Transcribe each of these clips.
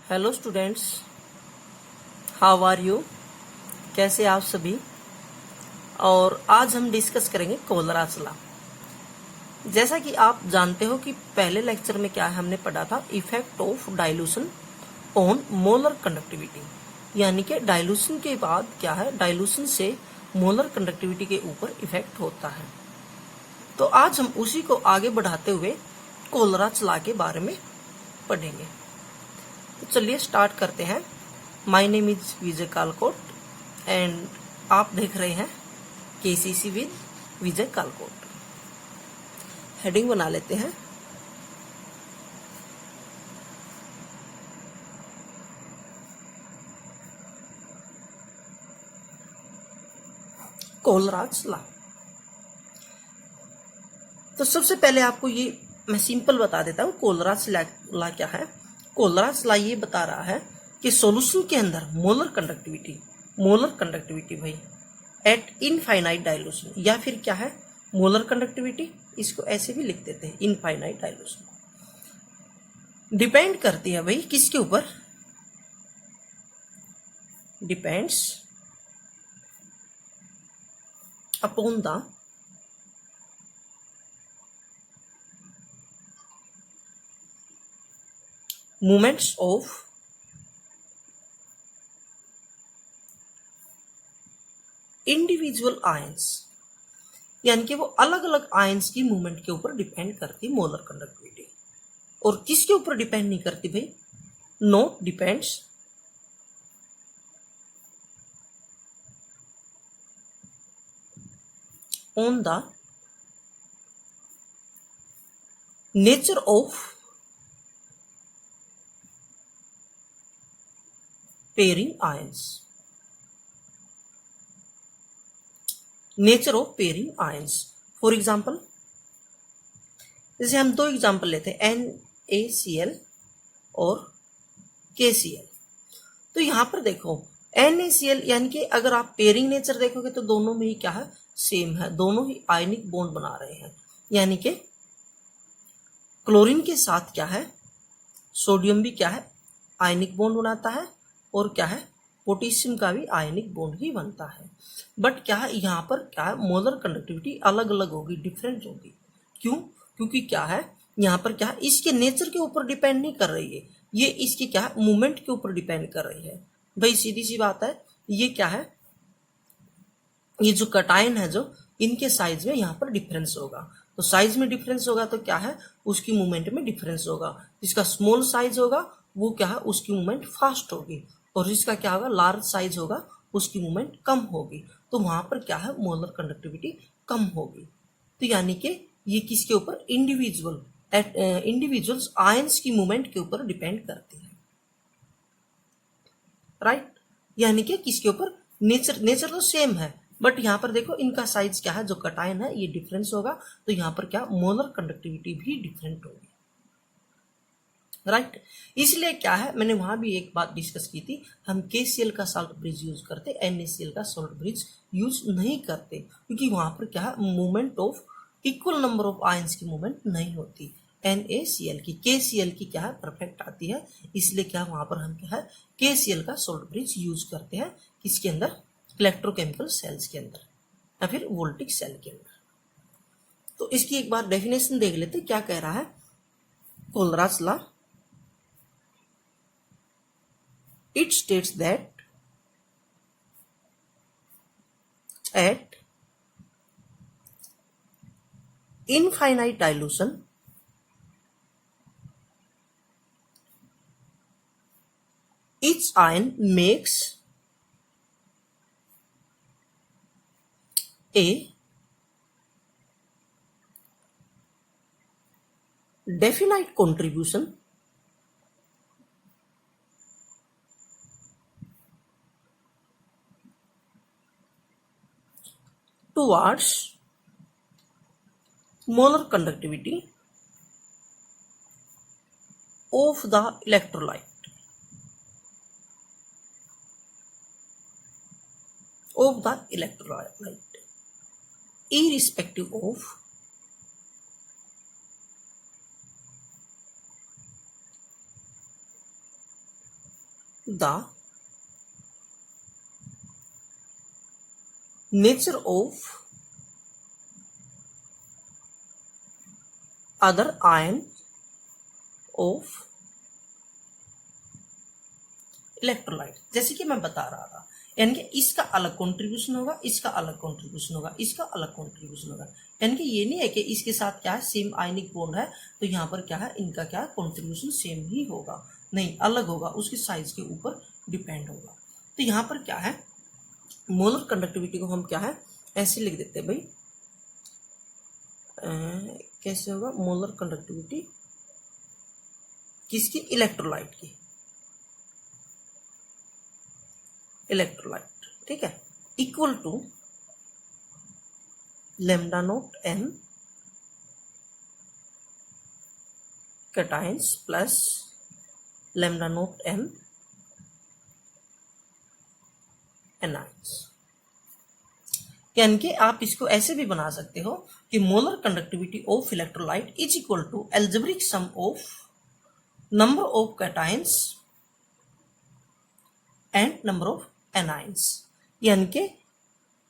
Hello students, how are you. कैसे आप सभी। और आज हम डिस्कस करेंगे कोलराज लॉ। जैसा कि आप जानते हो कि पहले लेक्चर में क्या है, हमने पढ़ा था effect of dilution on molar conductivity, यानी कि डाइल्यूशन के बाद क्या है, डाइल्यूशन से मोलर कंडक्टिविटी के ऊपर इफेक्ट होता है। तो आज हम उसी को आगे बढ़ाते हुए कोलराज लॉ के बारे में पढ़ेंगे। तो चलिए स्टार्ट करते हैं। My name is Vijay Kalkot and आप देख रहे हैं KCC with Vijay Kalkot. Heading बना लेते हैं। Kohlrausch law. तो सबसे पहले आपको ये मैं सिंपल बता देता हूँ कोलराज लॉ क्या है। कोलराज लॉ ये बता रहा है कि सॉल्यूशन के अंदर मोलर कंडक्टिविटी भाई एट इनफाइनाइट डाइल्यूशन, या फिर क्या है मोलर कंडक्टिविटी, इसको ऐसे भी लिख देते हैं इनफाइनाइट डाइल्यूशन, डिपेंड करती है भाई किसके ऊपर, depends upon the movements of individual ions, यानी कि वो अलग अलग आयंस की मूवमेंट के ऊपर डिपेंड करती मोलर कंडक्टिविटी। और किसके ऊपर डिपेंड नहीं करती भाई, not depends on the nature of pairing ions, nature of pairing ions. For example, जैसे हम दो एग्जाम्पल लेते हैं NaCl और KCl। तो यहां पर देखो NaCl यानी कि अगर आप पेयरिंग नेचर देखोगे तो दोनों में ही क्या है, सेम है, दोनों ही आयनिक बॉन्ड बना रहे हैं। यानी कि क्लोरीन के साथ क्या है, सोडियम भी क्या है आयनिक बॉन्ड बनाता है, और क्या है पोटेशियम का भी आयनिक बॉन्ड ही बनता है। बट क्या है यहाँ पर क्या है, मोलर कंडक्टिविटी अलग अलग होगी, डिफरेंट होगी। क्यों? क्योंकि क्या है यहाँ पर क्या है, इसके नेचर के ऊपर डिपेंड नहीं कर रही है, ये इसकी क्या है मूवमेंट के ऊपर डिपेंड कर रही है। भाई सीधी सी बात है, ये क्या है, ये जो कटायन है जो इनके साइज में यहाँ पर डिफरेंस होगा। तो साइज में डिफरेंस होगा तो क्या है, उसकी मूवमेंट में डिफरेंस होगा। जिसका स्मॉल साइज होगा वो क्या है, उसकी मूवमेंट फास्ट होगी, और जिसका क्या होगा लार्ज साइज होगा उसकी मूवमेंट कम होगी। तो वहां पर क्या है मोलर कंडक्टिविटी कम होगी। तो यानी कि ये किसके ऊपर, इंडिविजुअल्स आयंस की मूवमेंट के ऊपर डिपेंड करती है, राइट। यानी कि किसके ऊपर, नेचर तो सेम है, बट यहाँ पर देखो इनका साइज क्या है, जो कटायन है ये डिफरेंस होगा। तो यहाँ पर क्या मोलर कंडक्टिविटी भी डिफरेंट होगी, राइट। इसलिए क्या है, मैंने वहां भी एक बात डिस्कस की थी, हम KCl का सॉल्ट ब्रिज यूज करते, NaCl का सॉल्ट ब्रिज यूज नहीं करते, क्योंकि वहां पर क्या है movement of equal number of ions की मूवमेंट नहीं होती। NaCl की, KCl की क्या है परफेक्ट आती है, इसलिए क्या वहां पर हम क्या है KCl का सॉल्ट ब्रिज यूज करते हैं, किसके अंदर, इलेक्ट्रोकेमिकल सेल्स के अंदर या फिर वोल्टिक सेल के अंदर। तो इसकी एक बार डेफिनेशन देख लेते क्या कह रहा है कोलराज law. It states that at infinite dilution, each ion makes a definite contribution towards molar conductivity of the electrolyte, irrespective of the nature of other ion of electrolyte. जैसे कि मैं बता रहा था, यानी कि इसका अलग कंट्रीब्यूशन होगा, इसका अलग कंट्रीब्यूशन होगा, इसका अलग कंट्रीब्यूशन होगा। यानी कि ये नहीं है कि इसके साथ क्या है सेम आयनिक बॉन्ड है तो यहाँ पर क्या है इनका क्या कंट्रीब्यूशन सेम ही होगा, नहीं अलग होगा, उसके साइज के ऊपर डिपेंड होगा। तो यहाँ पर क्या है मोलर कंडक्टिविटी को हम क्या है ऐसे लिख देते हैं भाई, कैसे होगा मोलर कंडक्टिविटी किसकी, इलेक्ट्रोलाइट की, इलेक्ट्रोलाइट, ठीक है, equal to lambda naught M cations plus lambda naught M anions. यानी कि आप इसको ऐसे भी बना सकते हो कि molar conductivity of electrolyte is equal to algebraic sum of number of cations and number of anions. यानी कि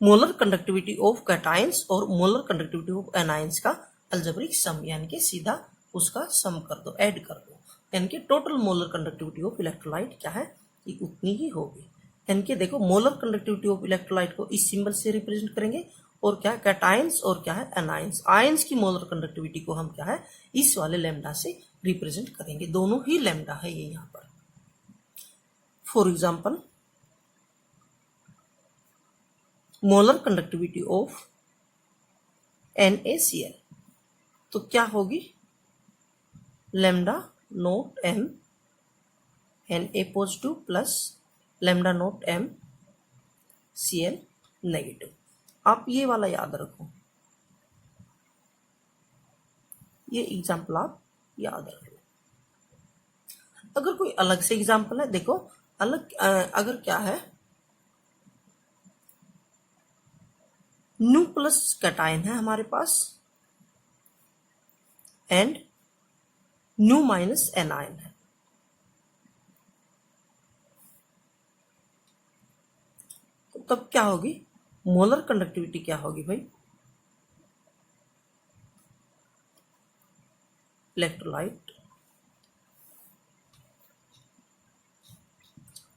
मोलर कंडक्टिविटी ऑफ कैटायंस और मोलर कंडक्टिविटी ऑफ एनायंस का एल्जेब्रिक सम, यानी कि सीधा उसका सम कर दो, ऐड कर दो, यानी कि total molar conductivity of electrolyte क्या है ये उतनी ही होगी। यानी कि देखो मोलर कंडक्टिविटी ऑफ इलेक्ट्रोलाइट को इस सिंबल से रिप्रेजेंट करेंगे और क्या कैटायंस और क्या है एनायंस, आयंस की मोलर कंडक्टिविटी को हम क्या है इस वाले लैम्डा से रिप्रेजेंट करेंगे, दोनों ही लैम्डा है ये यहाँ पर। For example molar conductivity of NaCl तो क्या होगी lambda naught M Na positive plus lambda naught M Cl negative. आप ये वाला याद रखो, ये एग्जाम्पल आप याद रखो। अगर कोई अलग से एग्जाम्पल है, देखो अलग अगर क्या है न्यू प्लस कैटायन है हमारे पास एंड न्यू माइनस एनायन है, तो तब क्या होगी मोलर कंडक्टिविटी क्या होगी भाई, electrolyte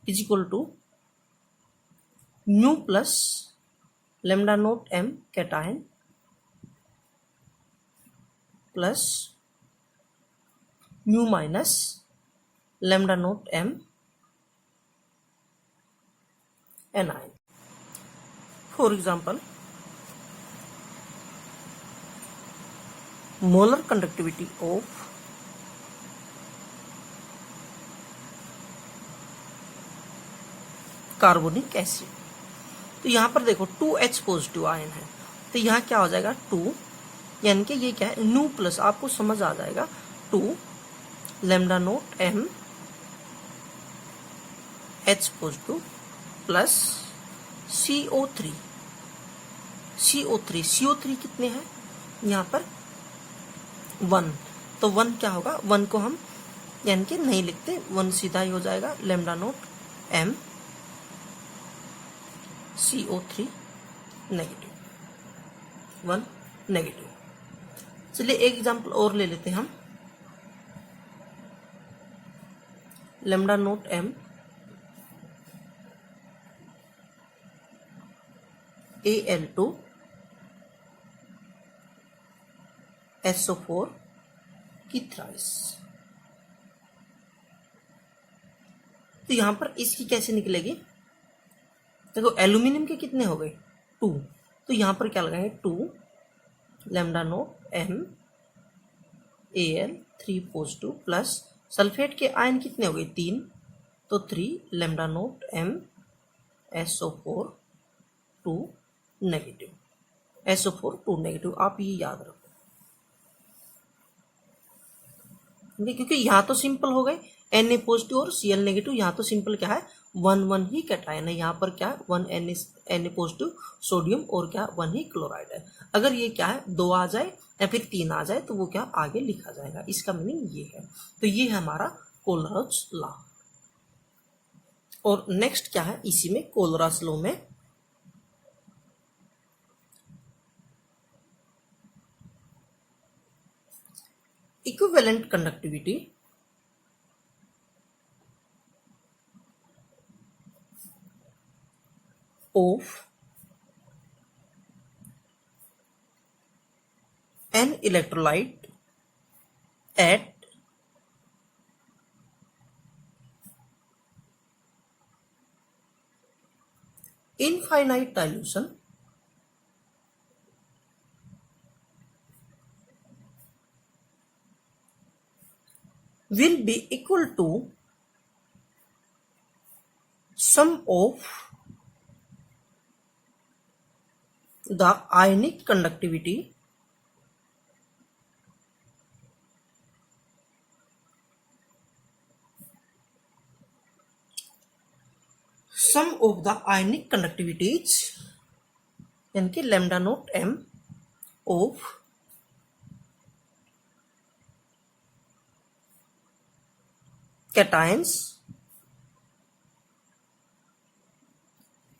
is equal to nu plus lambda naught M cation plus nu minus lambda naught M anion. For example molar conductivity of carbonic acid, तो यहां पर देखो 2H पॉजिटिव आयन है तो यहां क्या हो जाएगा 2, यानी कि ये क्या है न्यू प्लस, आपको समझ आ जाएगा 2 lambda naught M H positive plus CO3 कितने हैं यहाँ पर 1, तो 1 क्या होगा 1 को हम यानी कि नहीं लिखते, 1 सीधा ही हो जाएगा lambda naught M CO3 negative, 1 negative. चलिए एक एग्जाम्पल और ले लेते हैं हम, lambda naught M Al2 SO4 की थ्राइस। तो यहां पर इसकी कैसे निकलेगी, देखो एल्यूमिनियम के कितने हो गए 2, तो यहां पर क्या लगाएंगे 2 lambda naught M Al3 positive plus sulphate के आयन कितने हो गए 3, तो 3 lambda naught M SO4 2 negative, SO4 2 negative. आप ये याद रखो क्योंकि यहाँ तो सिंपल हो गए Na पॉजिटिव और Cl नेगेटिव, यहाँ तो सिंपल क्या है 1 ही कैटायन है, यहाँ पर क्या है 1 Na पॉजिटिव सोडियम और क्या 1 ही क्लोराइड है। अगर ये क्या है 2 आ जाए या फिर 3 आ जाए तो वो क्या आगे लिखा जाएगा, इसका मीनिंग ये है। तो ये है हमारा कोलरोच लॉ। और नेक्स्ट क्या है इसी में कोलरास लॉ में equivalent conductivity of an electrolyte at infinite dilution will be equal to sum of the ionic conductivity sum of the ionic conductivities यानी कि lambda naught m of cations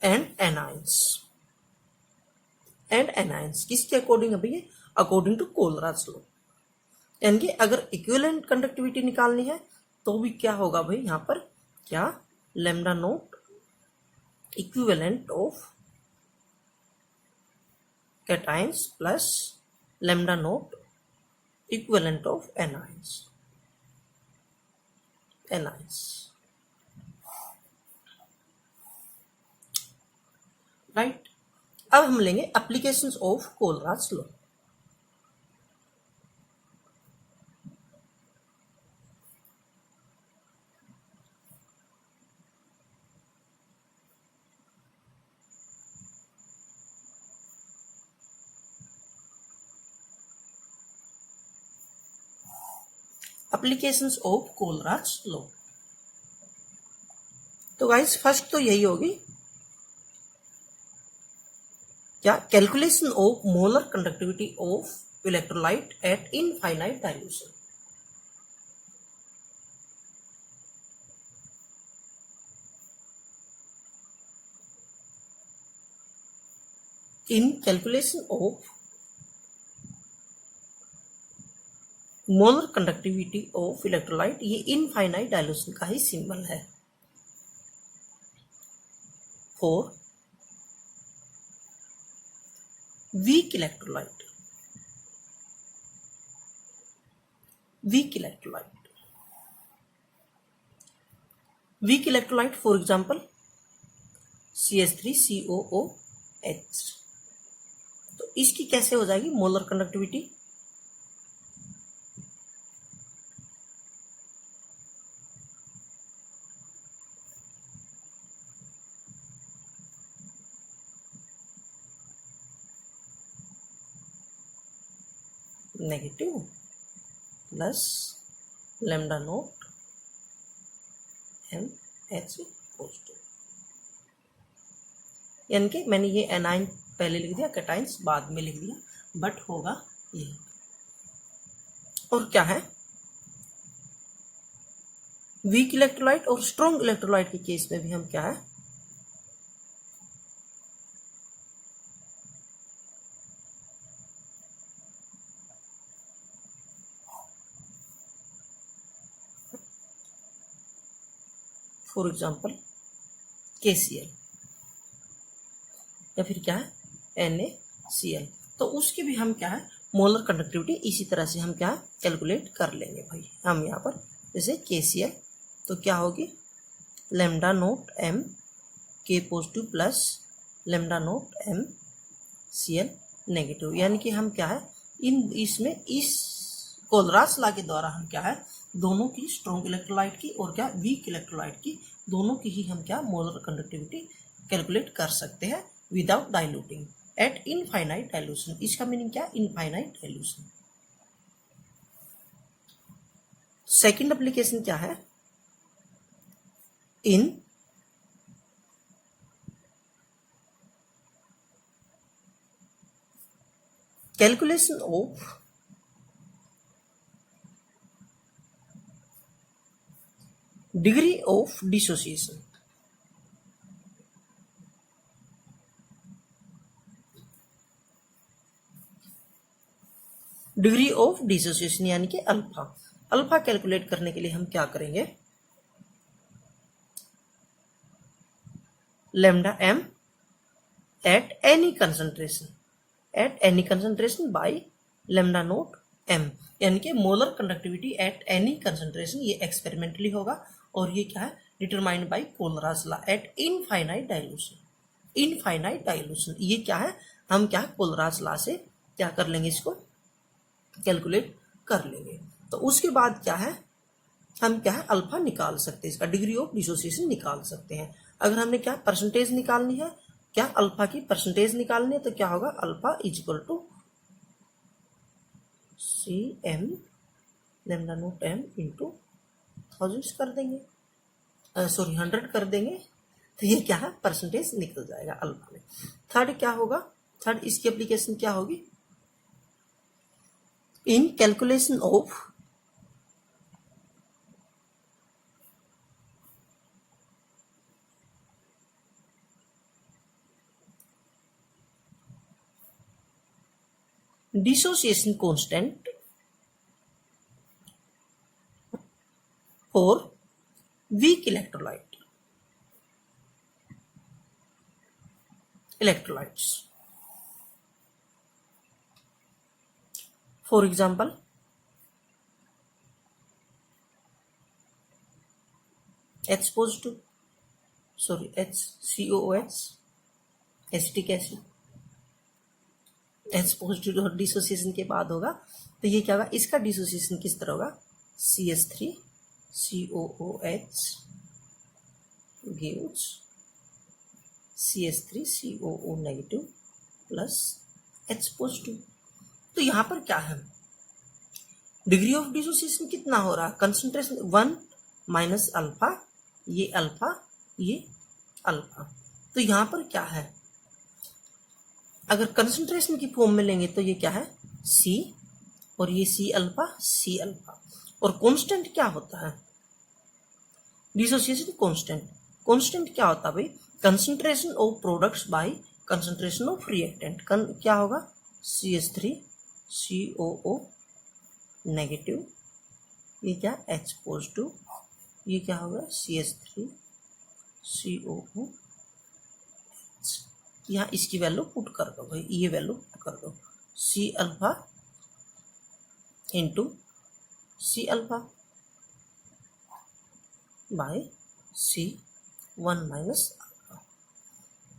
and anions किसके according है भैया according to कोलरास law यानी कि अगर equivalent conductivity निकालनी है तो भी क्या होगा भाई यहाँ पर क्या lambda naught equivalent of cations plus lambda naught equivalent of anions right. अब हम लेंगे applications of Kohlrausch law. Applications of Kohlrausch law. तो गाइस फर्स्ट तो यही होगी क्या calculation of molar conductivity of electrolyte at infinite dilution. In calculation of molar conductivity of electrolyte ये infinite dilution का ही सिंबल है। For weak electrolyte for example CH3COOH। तो इसकी कैसे हो जाएगी molar conductivity negative plus lambda note MH positive यानी कि मैंने ये एनाइन पहले लिख दिया कैटाइंस बाद में लिख दिया बट होगा ये। और क्या है वीक इलेक्ट्रोलाइट और स्ट्रॉन्ग इलेक्ट्रोलाइट के केस में भी हम क्या है फॉर एग्जाम्पल KCl या फिर क्या है NaCl। तो उसकी भी हम क्या है मोलर कंडक्टिविटी इसी तरह से हम क्या कैलकुलेट कर लेंगे भाई। हम यहाँ पर जैसे KCl तो क्या होगी lambda naught M K positive plus lambda naught M Cl negative यानी कि हम क्या है इसमें इस कोलरास लॉ के द्वारा हम क्या है दोनों की स्ट्रॉन्ग इलेक्ट्रोलाइट की और क्या वीक इलेक्ट्रोलाइट की दोनों की ही हम क्या मोलर कंडक्टिविटी कैलकुलेट कर सकते हैं without diluting eight infinite dilution. इसका मीनिंग क्या इनफाइनाइट डाइल्यूशन। सेकंड एप्लीकेशन क्या है इन calculation of degree of dissociation. Degree of dissociation यानी कि अल्फा। अल्फा कैलकुलेट करने के लिए हम क्या करेंगे, lambda m at any concentration by lambda naught m, यानी कि molar conductivity at any concentration. ये एक्सपेरिमेंटली होगा और ये क्या है, determined by Kohlrausch law at infinite dilution. ये क्या है, हम क्या कोलराज लॉ से क्या कर लेंगे, इसको कैलकुलेट कर लेंगे। तो उसके बाद क्या है, हम क्या है अल्फा निकाल सकते हैं, इसका डिग्री ऑफ डिसोसिएशन निकाल सकते हैं। अगर हमने क्या परसेंटेज निकालनी है, क्या अल्फा की परसेंटेज निकालनी है, तो क्या होगा, alpha is equal to C M lambda naught M into 1000 कर देंगे, 100 कर देंगे, तो ये क्या है परसेंटेज निकल जाएगा अल्फा में। थर्ड क्या होगा, थर्ड इसकी एप्लीकेशन क्या होगी, इन calculation of dissociation constant for weak electrolytes. For example, H positive, sorry, HCOOH, acetic acid, H positive और डिसोसिएशन के बाद होगा, तो ये क्या होगा, इसका डिसोसिएशन किस तरह होगा, CH3COOH gives CH3COO negative plus H positive. तो यहाँ पर क्या है, डिग्री ऑफ डिसोसिएशन कितना हो रहा है, कंसंट्रेशन 1 माइनस अल्फा, ये अल्फा, ये अल्फा। तो यहाँ पर क्या है, अगर कंसंट्रेशन की फॉर्म में लेंगे तो ये क्या है C, और ये C अल्फा, C अल्फा। और कांस्टेंट क्या होता है, डिसोसिएशन कांस्टेंट क्या होता है भाई, concentration of products by concentration of reactant. क्या होगा, CH3COO नेगेटिव, ये क्या H पॉजिटिव, ये क्या होगा CH3COO। यहाँ इसकी वैल्यू पुट कर दो भाई, ये वैल्यू पुट कर दो, C alpha into C alpha by C1 minus alpha,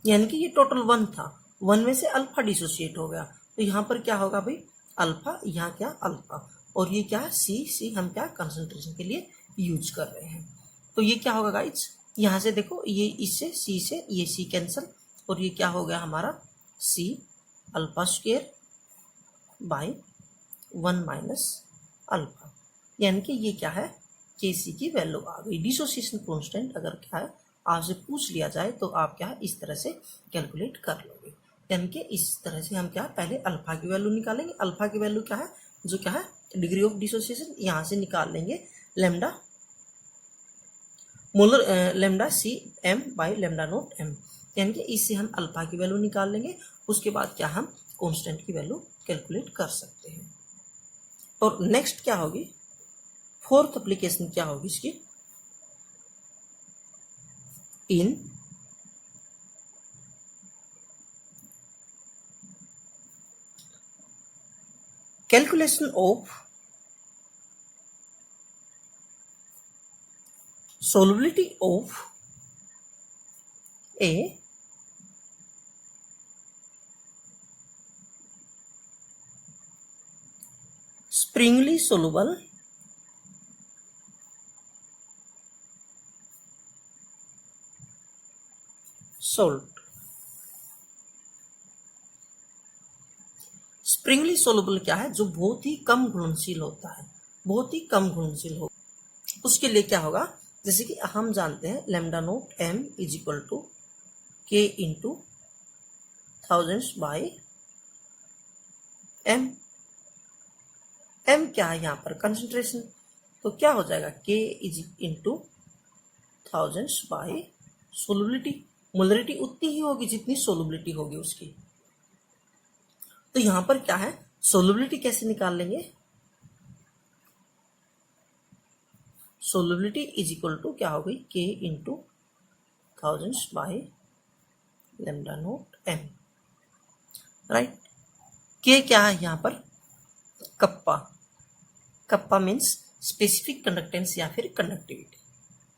यानी कि ये टोटल 1 था, 1 में से अल्फा डिसोसिएट हो गया, तो यहाँ पर क्या होगा भाई अल्फा, यहाँ क्या अल्फा, और ये क्या है C हम क्या कंसंट्रेशन के लिए यूज कर रहे हैं। तो ये क्या होगा गाइज, यहाँ से देखो, ये इससे C से ये C कैंसल, और ये क्या हो गया हमारा C alpha square by 1 minus alpha, यानी कि ये क्या है Kc की वैल्यू आ गई। डिसोसिएशन कांस्टेंट अगर क्या है आपसे पूछ लिया जाए तो आप क्या है इस तरह से कैलकुलेट कर लोगे, यानी कि इस तरह से हम क्या पहले अल्फा की वैल्यू निकालेंगे। अल्फा की वैल्यू क्या है, जो क्या है डिग्री ऑफ डिसोसिएशन, यहाँ से निकाल लेंगे lambda molar lambda C M by lambda naught M, यानी कि इससे हम अल्फा की वैल्यू निकाल लेंगे। उसके बाद क्या हम कांस्टेंट की वैल्यू कैलकुलेट कर सकते हैं। और नेक्स्ट क्या होगी, फोर्थ एप्लीकेशन क्या होगी इसकी, इन calculation of solubility of a springly soluble salt। Sprüngli soluble क्या है, जो बहुत ही कम घुलनशील होता है, बहुत ही कम घुलनशील हो, उसके लिए क्या होगा, जैसे कि हम जानते हैं lambda naught M is equal to K into thousands by M. M क्या है यहाँ पर कंसंट्रेशन, तो क्या हो जाएगा के is into thousands by solubility. Molarity उतनी ही होगी जितनी सोलुबिलिटी होगी उसकी। तो यहाँ पर क्या है सोलबिलिटी कैसे निकाल लेंगे? सोलबिलिटी इज इक्वल टू क्या हो गई, K into thousands by lambda naught M, right. K क्या है यहाँ पर? Kappa. Kappa means specific conductance या फिर कंडक्टिविटी,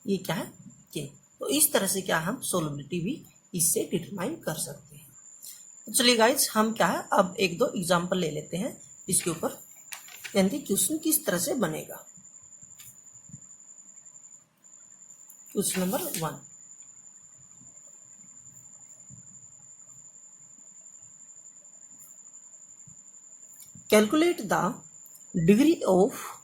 ये क्या है? के। तो इस तरह से क्या हम सोलबिलिटी भी इससे डिटरमाइन कर सकते हैं। तो चलिए गाइज, हम क्या है अब एक दो एग्जांपल ले लेते हैं इसके ऊपर, यानी क्वेश्चन किस तरह से बनेगा। Question number 1, calculate the degree of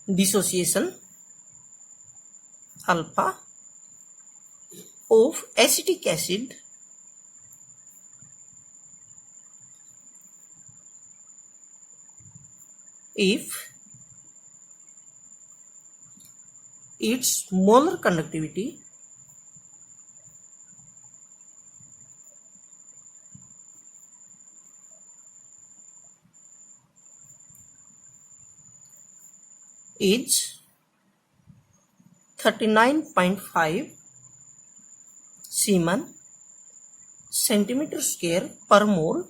dissociation alpha of acetic acid if its molar conductivity is 39.5 Siemen centimeter square per mole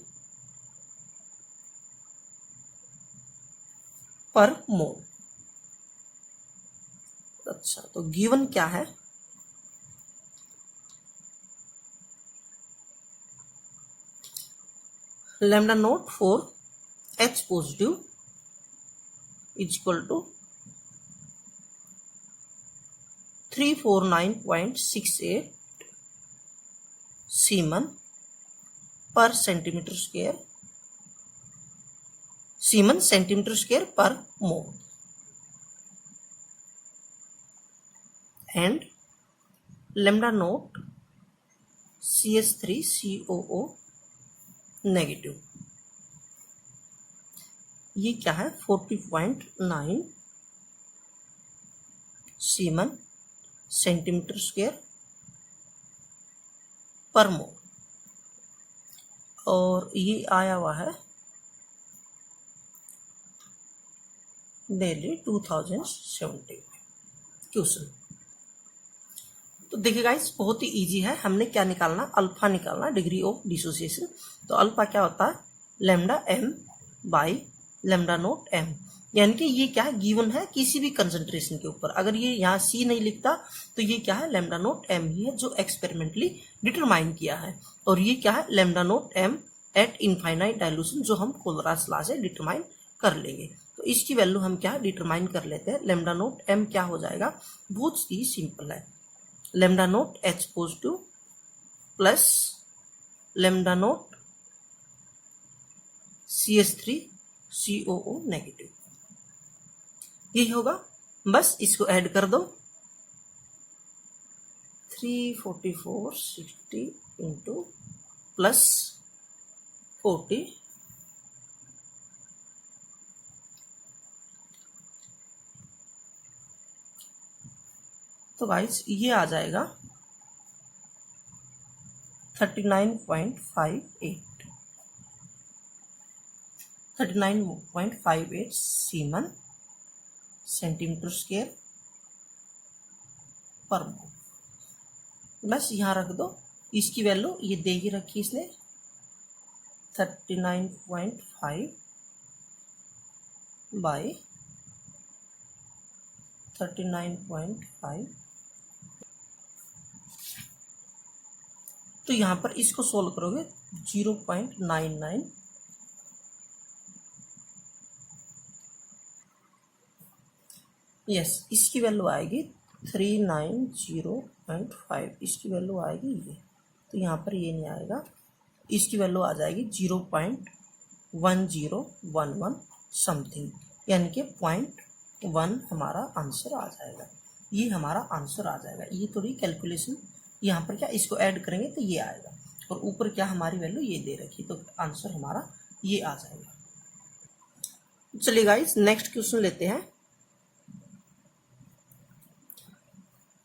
पर मोल। अच्छा, तो गिवन क्या है? Lambda naught for H positive is equal to 349.68 siemens per centimetre square, siemens centimetre square per mole, and lambda naught CH3COO negative, ये क्या है? 40.9 semen centimetre square per mole, और ये आया हुआ है डेली 2070 क्वेश्चन। तो देखिए गाइस, बहुत ही इजी है। हमने क्या निकालना? अल्फा निकालना, डिग्री ऑफ डिसोसिएशन। तो अल्फा क्या होता है? Lambda M by lambda naught M, यानी कि ये क्या है? गिवन है किसी भी कंसंट्रेशन के ऊपर। अगर ये यहाँ सी नहीं लिखता तो ये क्या है? लैम्डा नोट एम ही है जो एक्सपेरिमेंटली डिटरमाइन किया है। और ये क्या है? Lambda naught M at infinite dilution, जो हम कोलराज लॉ से डिटरमाइन कर लेंगे। तो इसकी वैल्यू हम क्या डिटरमाइन कर लेते हैं। लैम्डा नोट एम क्या हो जाएगा? बहुत ही सिंपल है, lambda note H positive plus lambda naught CH3COO negative, यही होगा। बस इसको ऐड कर दो, 34460 इंटू प्लस 40, तो गाइस ये आ जाएगा 39.58 सीमन सेंटीमीटर स्क्वायर पर मोल। बस यहाँ रख दो, इसकी वैल्यू ये दे ही रखी इसने 39.5 बाई 39.5। तो यहाँ पर इसको सोल्व करोगे 0.99, यस, इसकी वैल्यू आएगी 390.5, इसकी वैल्यू आएगी ये, तो यहाँ पर ये नहीं आएगा, इसकी वैल्यू आ जाएगी 0.1011 समथिंग, यानी कि 0.1 हमारा आंसर आ जाएगा। ये हमारा आंसर आ जाएगा। ये थोड़ी कैलकुलेशन यहाँ पर क्या इसको ऐड करेंगे तो ये आएगा, और ऊपर क्या हमारी वैल्यू ये दे रखी, तो आंसर हमारा ये आ जाएगा। चलिए गाइस, नेक्स्ट क्वेश्चन लेते हैं।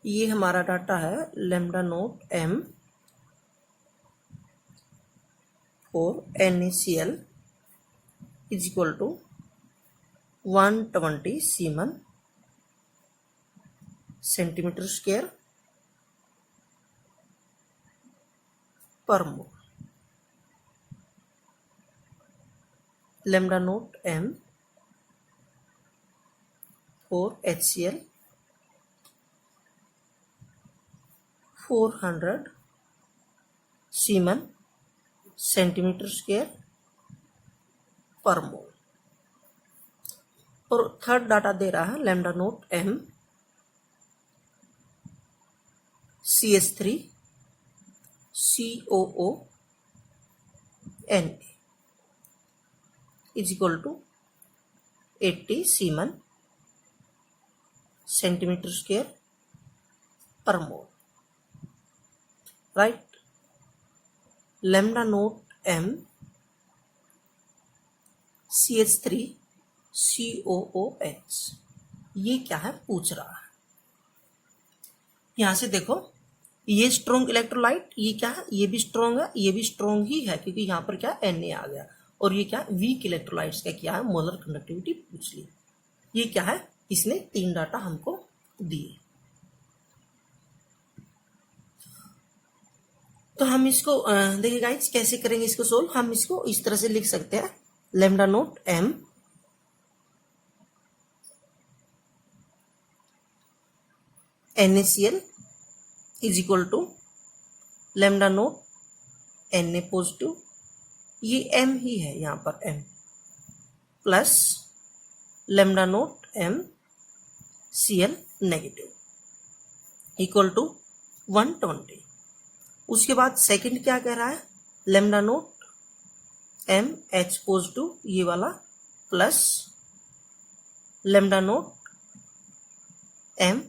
ये हमारा डाटा है lambda naught M for NaCl is equal to 120 siemens centimetre square per mole. Lambda naught M for HCl 400 siemens centimetre square per mole. और थर्ड डाटा दे रहा है lambda naught M CH3 COO Na is equal to 80 siemens centimetre square per mole. Right, lambda naught M CH3 COOH ये क्या है पूछ रहा है। यहां से देखो ये स्ट्रॉन्ग इलेक्ट्रोलाइट, ये क्या है, ये भी स्ट्रॉन्ग है, ये भी स्ट्रॉन्ग ही है क्योंकि यहाँ पर क्या Na आ गया। और ये क्या वीक इलेक्ट्रोलाइट्स का क्या है मोलर कंडक्टिविटी पूछ ली। ये क्या है, इसने 3 डाटा हमको दिए। तो हम इसको देखिए गाइस कैसे करेंगे इसको सोल्व। हम इसको इस तरह से लिख सकते हैं lambda naught M NaCl is equal to lambda naught Na positive, ये m ही है यहाँ पर m, plus lambda naught m Cl negative equal to 120। उसके बाद सेकंड क्या कह रहा है, lambda naught m H positive ये वाला plus lambda naught m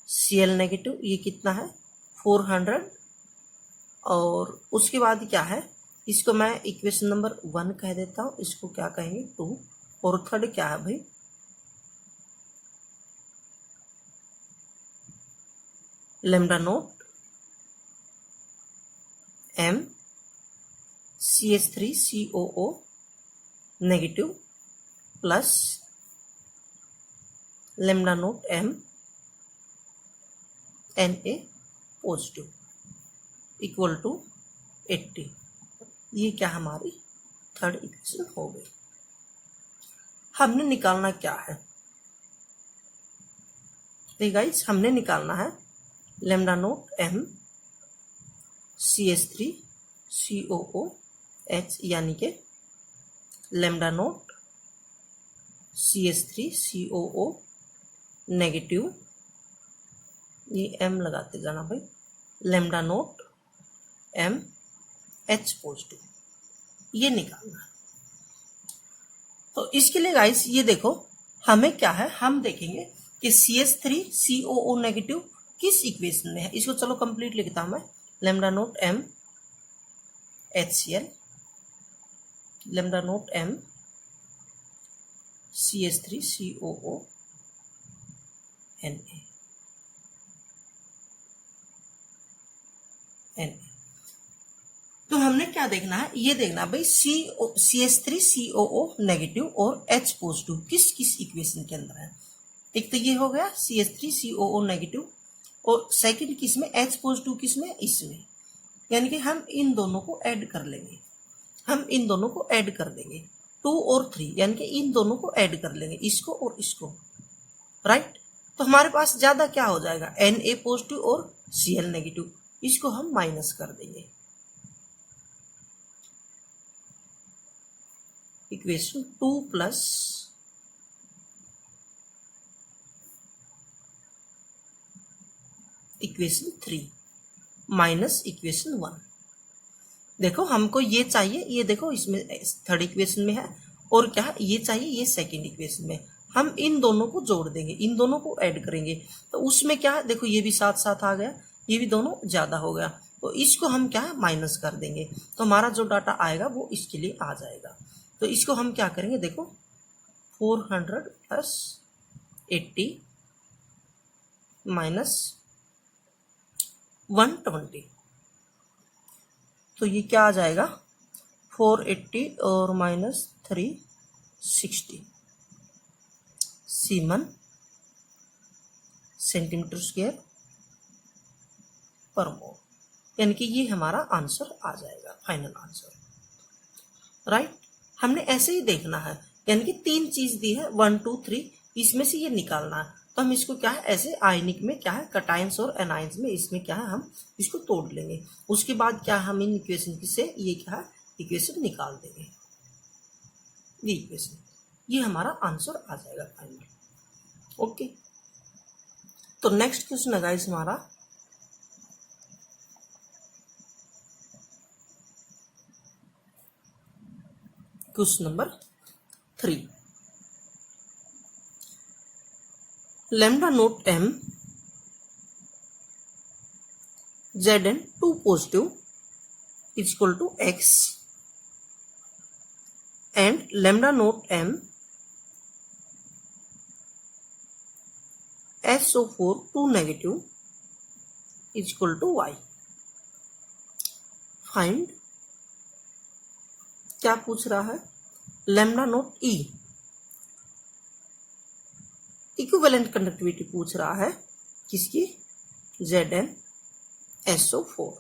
Cl negative, ये कितना है 400। और उसके बाद क्या है, इसको मैं इक्वेशन नंबर 1 कह देता हूं, इसको क्या कहेंगे 2। और थर्ड क्या है भाई, lambda naught m CH3 COO negative plus lambda naught m Na positive equal to 80। ये क्या हमारी थर्ड इक्वेशन हो गई। हमने निकालना क्या है, तो गाइस हमने निकालना है lambda naught m CH3 COOH यानी के lambda note CH3 COO negative, ये m लगाते जाना भाई, lambda naught m H positive, ये निकालना है। तो इसके लिए गाइस ये देखो हमें क्या है, हम देखेंगे कि CH3 COO नेगेटिव किस इक्वेशन में है। इसको चलो कंप्लीट लिखता हूं मैं, lambda naught m HCl lambda naught m CH3 COO Na। तो हमने क्या देखना है, ये देखना भाई CH3 COO नेगेटिव और H पॉजिटिव किस किस इक्वेशन के अंदर है। एक तो ये हो गया CH3 COO नेगेटिव, और सेकंड किस में, H पॉजिटिव किस में, इसमें। यानी कि हम इन दोनों को ऐड कर लेंगे, हम इन दोनों को ऐड कर देंगे 2 और 3, यानी कि इन दोनों को ऐड कर लेंगे, इसको और इसको। राइट, तो हमारे पास ज्यादा क्या हो जाएगा, Na पॉजिटिव और Cl नेगेटिव, इसको हम माइनस कर देंगे। Equation 2 plus equation 3 minus equation 1। देखो हमको ये चाहिए, ये देखो इसमें थर्ड इक्वेशन में है, और क्या है ये चाहिए, ये सेकंड इक्वेशन में। हम इन दोनों को जोड़ देंगे, इन दोनों को ऐड करेंगे, तो उसमें क्या है, देखो ये भी साथ साथ आ गया, ये भी दोनों ज्यादा हो गया, तो इसको हम क्या है माइनस कर देंगे, तो हमारा जो डाटा आएगा वो इसके लिए आ जाएगा। तो इसको हम क्या करेंगे, देखो 400 प्लस 80 माइनस 120, तो ये क्या आ जाएगा 480 और minus 360 semen centimetre square per मोल, यानी कि ये हमारा आंसर आ जाएगा, फाइनल आंसर, राइट। हमने ऐसे ही देखना है, यानी कि 3 चीज दी है 1 2 3, इसमें से ये निकालना है। तो हम इसको क्या है ऐसे आयनिक में क्या है कटायंस और एनायंस में इसमें क्या है हम इसको तोड़ लेंगे। उसके बाद क्या हम इन इक्वेशन से ये क्या है इक्वेशन निकाल देंगे, ये इक्वेशन, ये हमारा आंसर आ जाएगा फाइनल। ओके, तो नेक्स्ट क्वेश्चन है गाइस हमारा question number 3। Lambda naught m Zn 2 positive is equal to x and lambda naught m SO4 2 negative is equal to y। Find, क्या पूछ रहा है, lambda naught E equivalent conductivity पूछ रहा है किसकी, ZnSO4।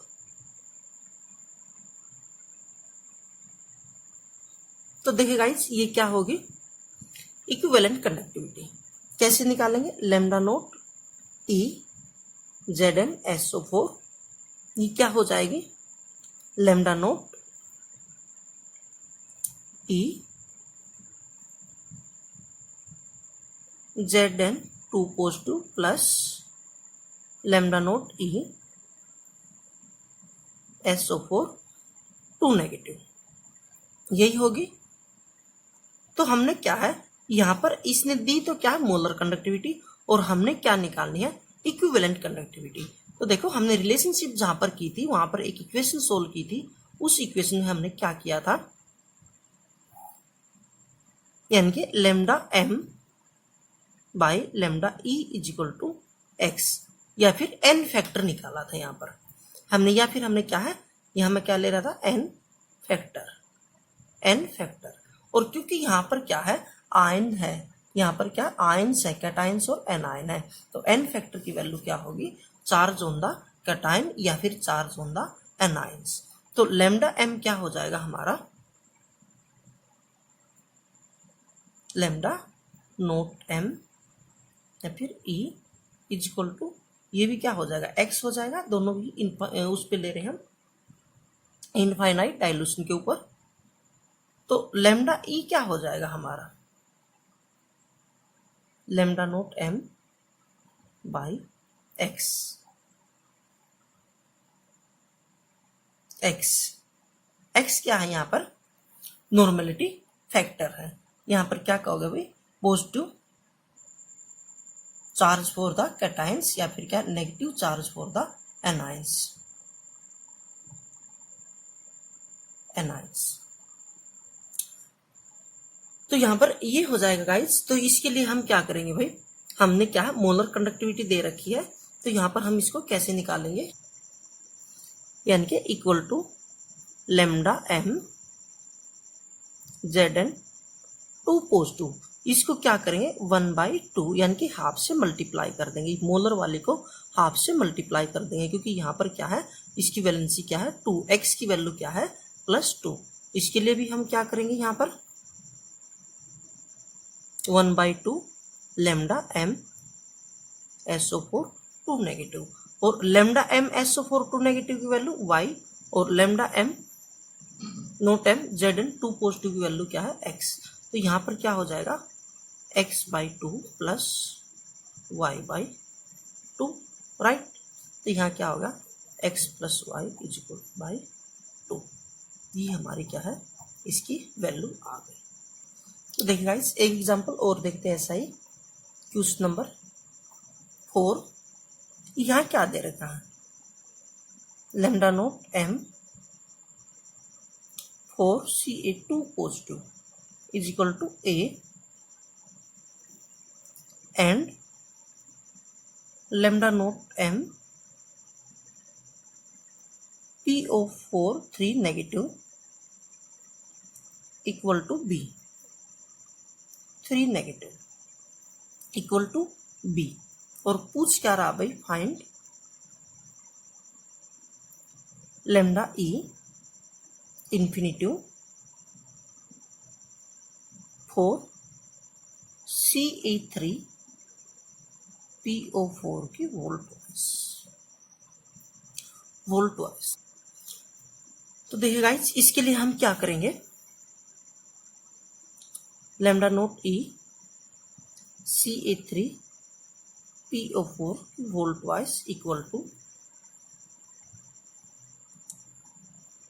तो देखिए गाइस ये क्या होगी इक्विवेलेंट कंडक्टिविटी, कैसे निकालेंगे, लैम्डा नोट E ZnSO4, ये क्या हो जाएगी lambda naught E Zn 2 positive plus lambda naught E SO4 2 negative, यही होगी। तो हमने क्या है यहाँ पर इसने दी तो क्या है मोलर कंडक्टिविटी, और हमने क्या निकालनी है इक्विवेलेंट कंडक्टिविटी। तो देखो हमने रिलेशनशिप जहां पर की थी वहां पर एक इक्वेशन सोल्व की थी, उस इक्वेशन में हमने क्या किया था, यानी कि lambda m by lambda E is equal to X, या फिर n फैक्टर निकाला था यहाँ पर हमने, या फिर हमने क्या है यहाँ में क्या ले रहा था n फैक्टर। और क्योंकि यहाँ पर क्या है आयन है, यहाँ पर क्या आयन्स है कैटायंस और एनायन है, तो n फैक्टर की वैल्यू क्या होगी चार्ज ऑन द कैटायन या फिर चार्ज ऑन द एनायंस। तो लैम्डा m क्या हो जाएगा हमारा लैम्डा नोट m या फिर E इज इक्वल टू, ये भी क्या हो जाएगा x हो जाएगा, दोनों भी उस पे ले रहे हैं हम इनफाइनाइट डाइल्यूशन के ऊपर। तो लैम्डा E क्या हो जाएगा हमारा lambda naught m by x, x क्या है यहाँ पर नॉर्मेलिटी फैक्टर है, यहाँ पर क्या कहोगे भाई positive charge for the cations या फिर क्या negative charge for the anions. तो यहां पर ये हो जाएगा गाइस। तो इसके लिए हम क्या करेंगे भाई, हमने क्या है मोलर कंडक्टिविटी दे रखी है, तो यहां पर हम इसको कैसे निकालेंगे, यानी कि equal to lambda m Zn 2 positive, इसको क्या करेंगे 1/2 यानी कि हाफ से मल्टीप्लाई कर देंगे, मोलर वाले को हाफ से मल्टीप्लाई कर देंगे, क्योंकि यहाँ पर क्या है इसकी वैलेंसी क्या है 2, x की वैल्यू क्या है +2। इसके लिए भी हम क्या करेंगे यहाँ पर 1/2 लैम्डा m SO4 2 नेगेटिव, और लैम्डा m SO4 2 नेगेटिव की वैल्यू y, और lambda m note m Zn 2 positive की वैल्यू क्या है x। तो यहाँ पर क्या हो जाएगा x/2 प्लस y/2, राइट। तो यहाँ क्या होगा x plus y is equal by 2, ये हमारी क्या है इसकी वैल्यू आ गई। तो देखिए गाइस एक एग्जांपल और देखते हैं ऐसा ही, क्वेश्चन नंबर 4। यहाँ क्या दे रखा है lambda naught m for Ca2 positive is equal to A and lambda naught m PO4 3 negative equal to B, 3 negative equal to B। और पूछ क्या रहा भाई, find lambda E infinitive for CA3 PO4 की वोल्ट वाइज। तो देखिए guys, इसके लिए हम क्या करेंगे, lambda naught E CA3 PO4 volt wise equal to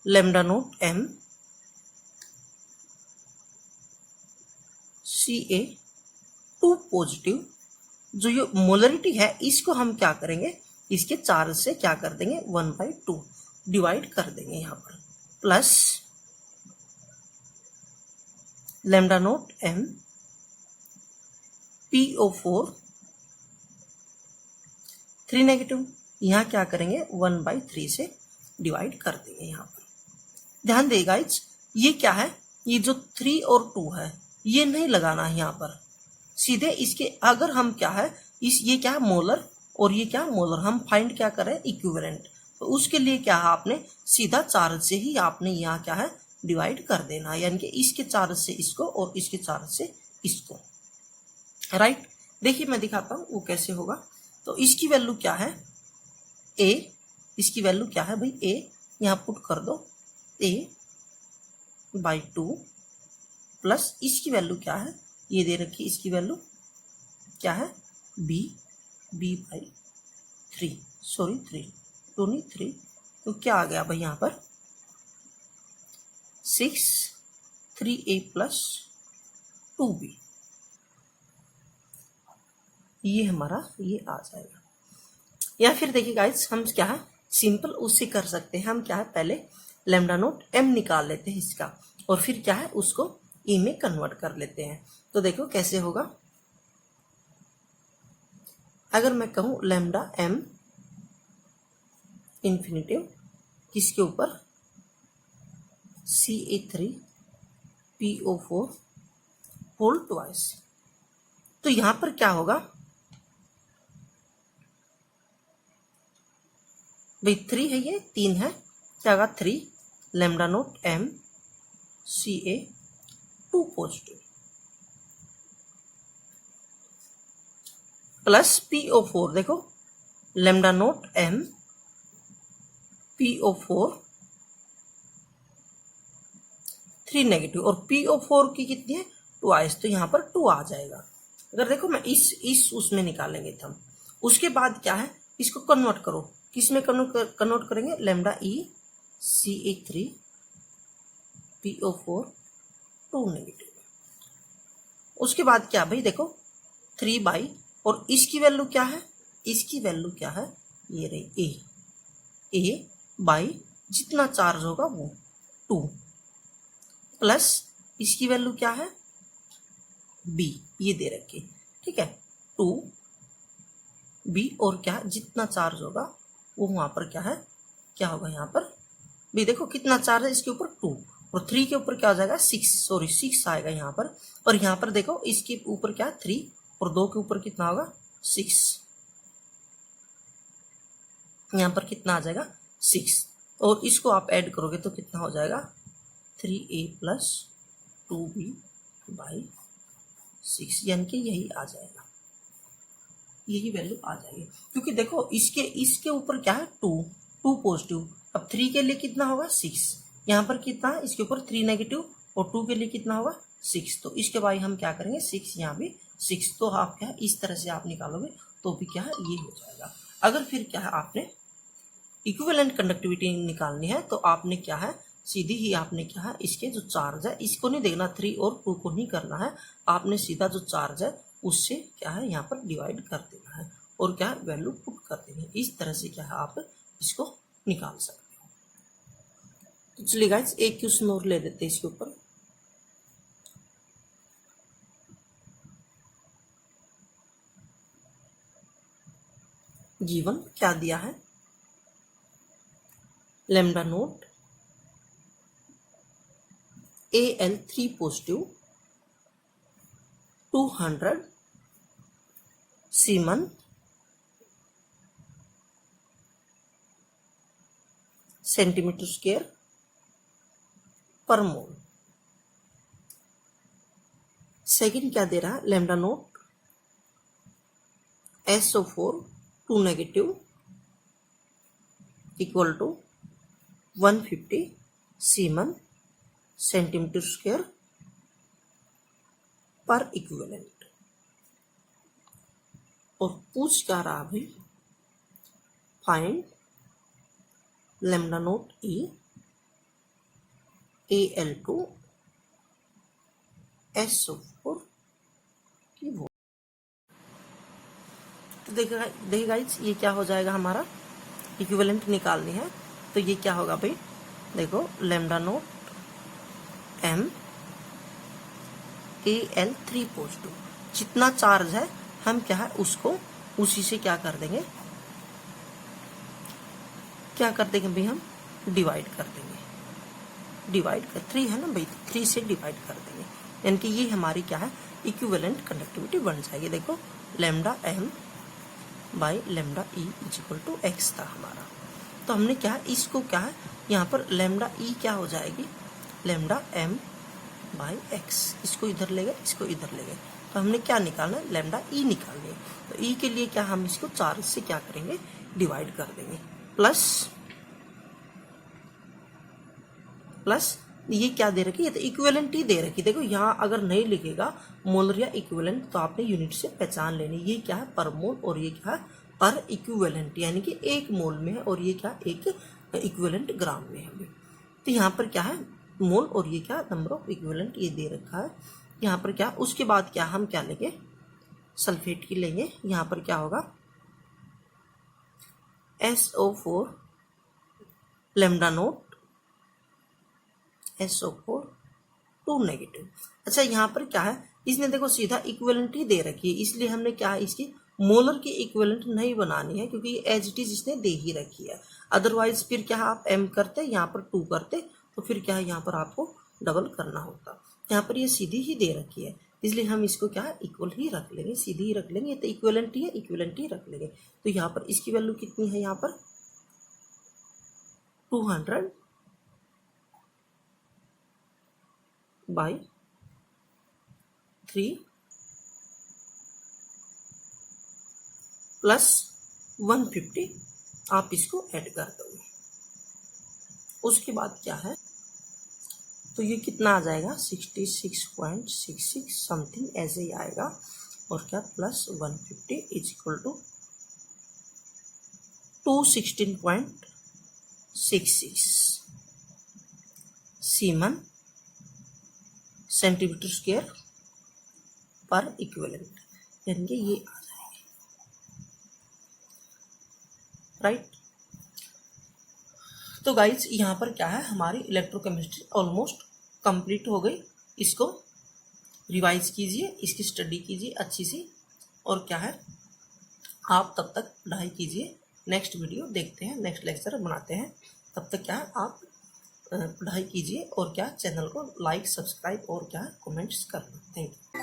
lambda naught M CA2 positive. जो ये मोलरिटी है इसको हम क्या करेंगे, इसके चार्ज से क्या कर देंगे, 1/2 डिवाइड कर देंगे यहाँ पर, plus lambda naught M PO4 3 negative, यहाँ क्या करेंगे 1/3 से डिवाइड कर देंगे यहाँ पर। ध्यान देगा ये क्या है, ये जो 3 और 2 है ये नहीं लगाना है यहाँ पर, सीधे इसके अगर हम क्या है ये क्या है मोलर और ये क्या मोलर, हम फाइंड क्या कर रहे हैं इक्विवेलेंट। तो उसके लिए क्या है आपने सीधा चार्ज से ही आपने यहाँ क्या है डिवाइड कर देना है, यानी कि इसके चार्ज से इसको और इसके चार्ज से इसको, राइट। देखिए मैं दिखाता हूँ वो कैसे होगा। तो इसकी वैल्यू क्या है A, इसकी वैल्यू क्या है भाई A, यहाँ पुट कर दो A/2 प्लस इसकी वैल्यू क्या है, ये दे रखी, इसकी वैल्यू क्या है B/3, सॉरी 2 नहीं 3, तो क्या आ गया भाई यहाँ पर 6 3A प्लस 2B, ये हमारा ये आ जाएगा। या फिर देखिए गाइस, हम क्या है सिंपल उससे कर सकते हैं, हम क्या है पहले लैम्डा नोट M निकाल लेते हैं इसका और फिर क्या है उसको E में कन्वर्ट कर लेते हैं। तो देखो कैसे होगा, अगर मैं कहूं लैम्डा M इंफिनिटिव किसके ऊपर CA3 PO4 वोल्ट वाइज, तो यहां पर क्या होगा भाई 3 है, ये 3 है, क्या होगा 3 lambda naught M CA2 positive plus PO4, देखो lambda naught M PO4 3 negative और PO4 की कितनी है ट्वाइस, तो यहाँ पर 2 आ जाएगा। अगर देखो मैं इस उसमें निकालेंगे हम, उसके बाद क्या है इसको कन्वर्ट करो, किस में कन्वर्ट करेंगे lambda E CA3 PO4 2 negative. उसके बाद क्या भाई देखो 3 बाई, और इसकी वैल्यू क्या है, इसकी वैल्यू क्या है ये रही A बाई जितना चार्ज होगा वो 2 प्लस इसकी वैल्यू क्या है B, ये दे रखी, ठीक है 2B और क्या जितना चार्ज होगा वो वहां पर क्या है, क्या होगा यहाँ पर B, देखो कितना चार्ज है इसके ऊपर 2 और 3 के ऊपर क्या हो जाएगा 6, सॉरी 6 आएगा यहाँ पर, और यहाँ पर देखो इसके ऊपर क्या 3 और 2 के ऊपर कितना होगा 6, यहाँ पर कितना आ जाएगा 6, और इसको आप ऐड करोगे तो कितना हो जाएगा 3A प्लस 2B बाई 6, यानी कि यही आ जाएगा, यही वैल्यू आ जाएगी। क्योंकि देखो इसके ऊपर क्या है 2 पॉजिटिव, अब 3 के लिए कितना होगा 6, यहाँ पर कितना है इसके ऊपर 3 नेगेटिव और 2 के लिए कितना होगा 6, तो इसके बाद हम क्या करेंगे 6, यहाँ भी 6, तो आप क्या है इस तरह से आप निकालोगे तो भी क्या है ये हो जाएगा। अगर फिर क्या है आपने इक्विवेलेंट कंडक्टिविटी निकालनी है तो आपने क्या है सीधी ही आपने क्या है इसके जो चार्ज है इसको नहीं देखना, 3 और 2 को नहीं करना है, आपने सीधा जो चार्ज है उससे क्या है यहाँ पर डिवाइड कर देना है और क्या है वैल्यू पुट कर देनी है। इस तरह से क्या है आप इसको निकाल सकते हो। तो चलिए गाइस एक क्वेश्चन और ले लेते हैं इसके ऊपर। गिवन क्या दिया है, lambda naught Al3 positive 200 Siemens centimeter square per mole। Second क्या दे रहा है, lambda naught SO4 2 negative equal to 150 siemens centimetre square per equivalent. और पूछ क्या रहा भाई, find lambda naught E Al2 SO4 की वो। तो देखिए गाइस, ये क्या हो जाएगा, हमारा इक्विवेलेंट निकालनी है। तो ये क्या होगा भाई, देखो lambda naught M Al3 positive, जितना चार्ज है हम क्या है उसको उसी से क्या कर देंगे भाई, हम डिवाइड कर देंगे। डिवाइड कर 3 है ना भाई, 3 से डिवाइड कर देंगे, यानी कि ये हमारी क्या है इक्विवेलेंट कंडक्टिविटी बन जाएगी। देखो lambda M by lambda E equal to x था हमारा। तो हमने क्या है इसको क्या है यहाँ पर लैम्डा E क्या हो जाएगी, लैम्डा M बाई x। इसको इधर ले गए, इसको इधर ले गए, तो हमने क्या निकालना है, लैम्डा E निकालनी है। तो E के लिए क्या हम इसको 4 से क्या करेंगे डिवाइड कर देंगे, प्लस ये क्या दे रखी है, तो इक्विवेलेंट ही दे रखी। देखो यहाँ अगर नहीं लिखेगा मोलर या इक्विवेलेंट तो आपने यूनिट से पहचान लेनी। ये क्या है पर मोल और ये क्या है पर इक्विवेलेंट, यानी कि 1 मोल में है और ये क्या एक इक्विवेलेंट ग्राम में है। तो यहाँ पर क्या है मोल और ये क्या नंबर ऑफ इक्विवेलेंट ये दे रखा है। यहाँ पर क्या उसके बाद क्या हम क्या लेंगे, सल्फेट की लेंगे। यहाँ पर क्या होगा SO4 lambda naught SO4 2 negative. अच्छा यहाँ पर क्या है, इसने देखो सीधा इक्विवेलेंट ही दे रखी है, इसलिए हमने क्या है इसकी मोलर की इक्विवेलेंट नहीं बनानी है, क्योंकि एज इट इज इसने दे ही रखी है। अदरवाइज फिर क्या आप M करते, यहाँ पर 2 करते, तो फिर क्या है यहाँ पर आपको डबल करना होता। यहाँ पर ये सीधी ही दे रखी है, इसलिए हम इसको क्या है इक्वल ही रख लेंगे, सीधी ही रख लेंगे। तो इक्विवेलेंट ही है, इक्विवेलेंट ही रख लेंगे। तो यहाँ पर इसकी वैल्यू कितनी है, यहाँ पर 200 बाई 3 प्लस 150 आप इसको ऐड कर दोगे। उसके बाद क्या है, तो ये कितना आ जाएगा 66.66 समथिंग ऐसे ही आएगा। और क्या plus 150 is equal to 216.66 siemens centimetre square per equivalent, यानी कि ये आ जाएगी, राइट। तो गाइज यहाँ पर क्या है हमारी इलेक्ट्रोकेमिस्ट्री ऑलमोस्ट कंप्लीट हो गई। इसको रिवाइज कीजिए, इसकी स्टडी कीजिए अच्छी सी, और क्या है आप तब तक पढ़ाई कीजिए। नेक्स्ट वीडियो देखते हैं, नेक्स्ट लेक्चर बनाते हैं, तब तक क्या है आप पढ़ाई कीजिए और क्या चैनल को लाइक सब्सक्राइब और क्या कमेंट्स करना। Thank you.